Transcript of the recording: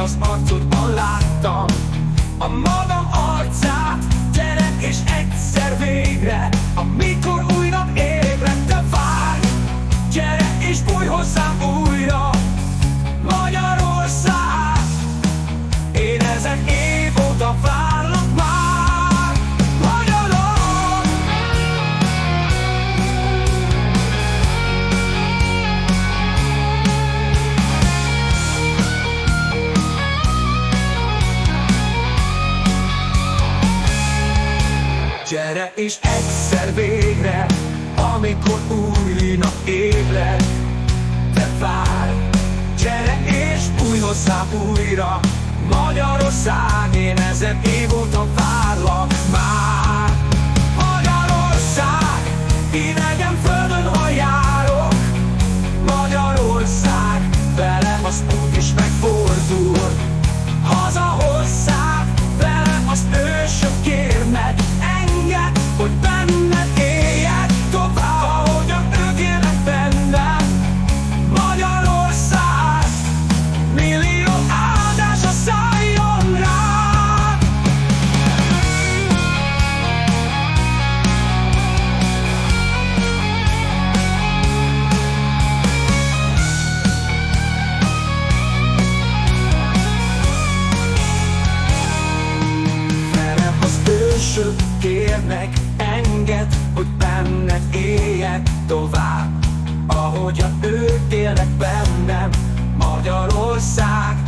az arcodban láttam a magam arcát. Gyere és egyszer végre, amikor új nap ébred, te várj. Gyere és bújj hozzám újra, Magyarország. Én ezen év óta várlak már, magyarok. Gyere és egyszer végre, amikor új nap ébred, te várj. Gyere és bújj hozzám újra, Magyarország. Én ezen év óta várlak már, Magyarország. Idegen földön, ha járok, Magyarország. Velem az út is megfordul, haza hozzák. Velem az ősök kérnek, engedd, hogy benned éljek tovább, ahogyan ők élnek bennem, Magyarország. Millió áldása szálljon rád. Velem az ősök kérnek, engedd, hogy benned éljek tovább, ahogyan ők élnek bennem, Magyarország.